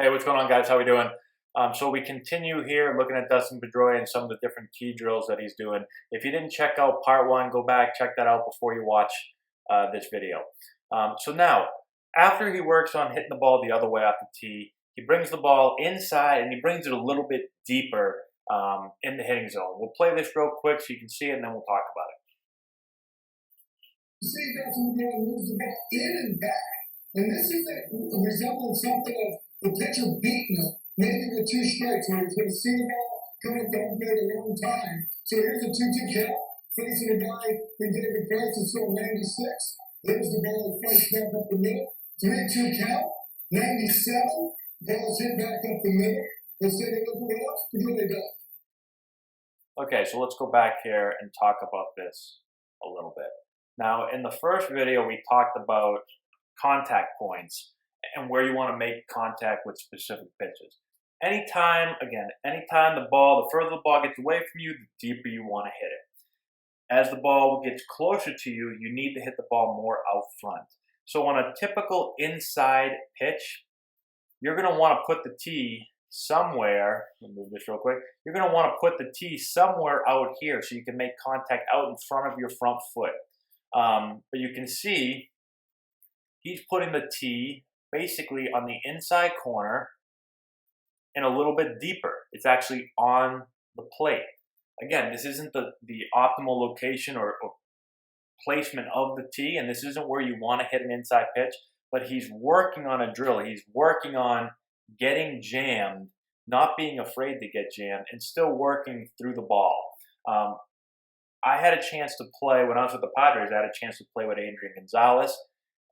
Hey, what's going on, guys? How we doing? So we continue here looking at Dustin Pedroia and some of the different key drills that he's doing. If you didn't check out part one, go back, check that out before you watch this video. So now, after he works on hitting the ball the other way off the tee, he brings the ball inside and he brings it a little bit deeper in the hitting zone. We'll play this real quick so you can see it and then we'll talk about it. See, Dustin Pedroia moves the ball in and back. And this is a resemblance something of the pitcher beating him, maybe with two strikes, where he's going to see the ball coming at the home plate a long time. So here's a 2-2 count, facing a guy who David Price is still 96. There's the ball that flies back up the middle. 3-2 count, 97. Ball's hit back up the middle. Let's take a look at what else Pedroia does. Okay, so let's go back here and talk about this a little bit. Now, in the first video, we talked about contact points and where you want to make contact with specific pitches. Anytime the further the ball gets away from you, the deeper you want to hit it. As the ball gets closer to you, you need to hit the ball more out front. So on a typical inside pitch, you're going to want to put the tee somewhere, let me move this real quick, you're going to want to put the tee somewhere out here so you can make contact out in front of your front foot. But you can see he's putting the tee basically on the inside corner and a little bit deeper. It's actually on the plate. Again, this isn't the optimal location or placement of the tee, and this isn't where you want to hit an inside pitch, but he's working on a drill. He's working on getting jammed, not being afraid to get jammed, and still working through the ball. I had a chance to play, when I was with the Padres, I had a chance to play with Adrian Gonzalez,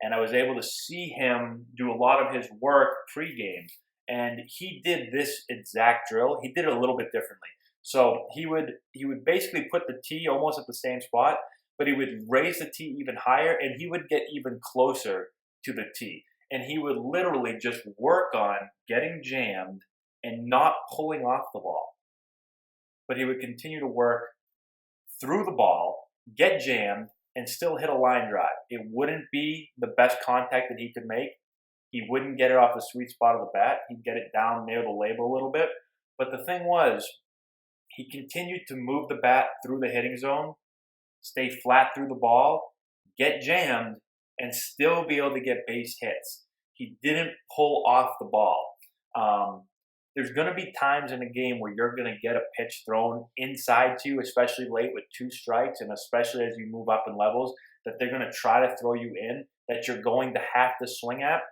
and I was able to see him do a lot of his work pregame. And he did this exact drill. He did it a little bit differently. So he would basically put the tee almost at the same spot, but he would raise the tee even higher, and he would get even closer to the tee. And he would literally just work on getting jammed and not pulling off the ball. But he would continue to work through the ball, get jammed, and still hit a line drive. It wouldn't be the best contact that he could make. He wouldn't get it off the sweet spot of the bat. He'd get it down near the label a little bit. But the thing was, he continued to move the bat through the hitting zone, stay flat through the ball, get jammed, and still be able to get base hits. He didn't pull off the ball. There's going to be times in a game where you're going to get a pitch thrown inside to you, especially late with two strikes, and especially as you move up in levels, that they're going to try to throw you in, that you're going to have to swing at,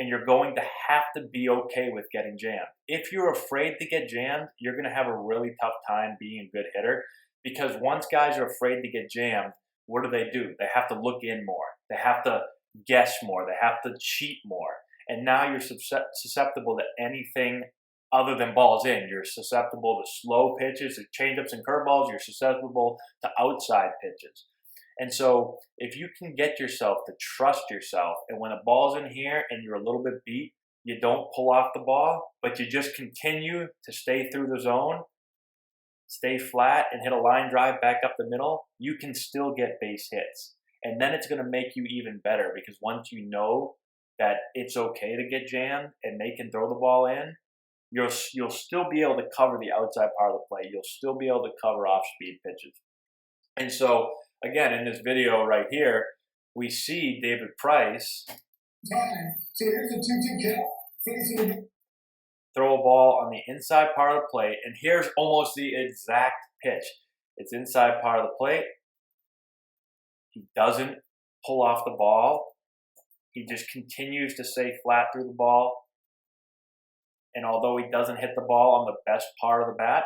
and you're going to have to be okay with getting jammed. If you're afraid to get jammed, you're going to have a really tough time being a good hitter, because once guys are afraid to get jammed, what do? They have to look in more. They have to guess more. They have to cheat more. And now you're susceptible to anything other than balls in. You're susceptible to slow pitches, changeups and curveballs. You're susceptible to outside pitches. And so if you can get yourself to trust yourself, and when a ball's in here and you're a little bit beat, you don't pull off the ball, but you just continue to stay through the zone, stay flat, and hit a line drive back up the middle, you can still get base hits. And then it's going to make you even better, because once you know that it's okay to get jammed and they can throw the ball in, you'll still be able to cover the outside part of the play. You'll still be able to cover off-speed pitches. And so, again, in this video right here, we see David Price So here's a 2-2 count, facing throw a ball on the inside part of the plate, and here's almost the exact pitch. It's inside part of the plate. He doesn't pull off the ball. He just continues to stay flat through the ball. And although he doesn't hit the ball on the best part of the bat,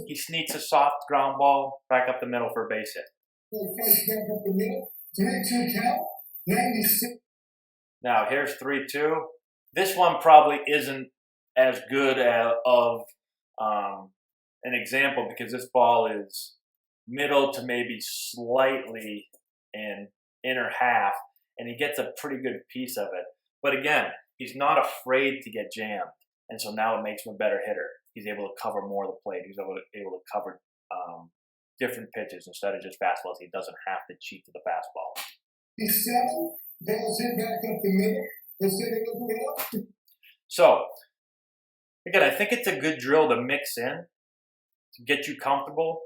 he sneaks a soft ground ball back up the middle for a base hit. Now here's 3-2. This one probably isn't as good of an example, because this ball is middle to maybe slightly in inner half, and he gets a pretty good piece of it. But again, he's not afraid to get jammed, and so now it makes him a better hitter. He's able to cover more of the plate. He's able to cover different pitches instead of just fastballs. He doesn't have to cheat to the fastball. He's 7, ball's hit back up the middle. Let's say they look it up. So, again, I think it's a good drill to mix in, to get you comfortable,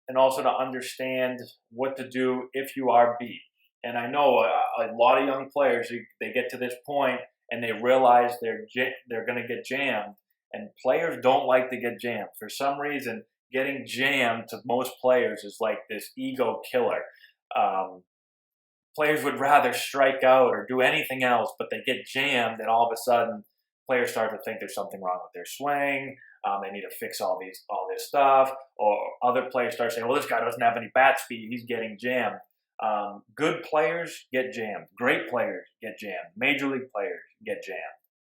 and also to understand what to do if you are beat. And I know a lot of young players, they get to this point and they realize they're going to get jammed. And players don't like to get jammed. For some reason, getting jammed to most players is like this ego killer. Players would rather strike out or do anything else, but they get jammed, and all of a sudden, players start to think there's something wrong with their swing. They need to fix all this stuff, or other players start saying, "Well, this guy doesn't have any bat speed; he's getting jammed." Good players get jammed. Great players get jammed. Major league players get jammed.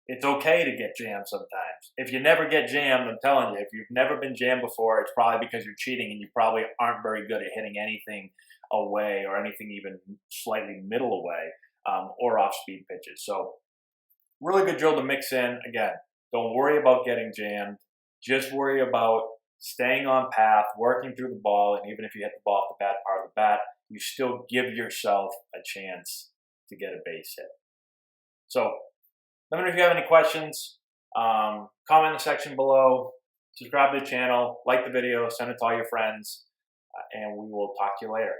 It's okay to get jammed sometimes. If you never get jammed, I'm telling you, if you've never been jammed before, it's probably because you're cheating and you probably aren't very good at hitting anything away or anything even slightly middle away or off speed pitches. So really good drill to mix in. Again, don't worry about getting jammed. Just worry about staying on path, working through the ball, and even if you hit the ball off the bad part of the bat, you still give yourself a chance to get a base hit. So let me know if you have any questions. Comment in the section below. Subscribe to the channel, like the video, send it to all your friends, and we will talk to you later.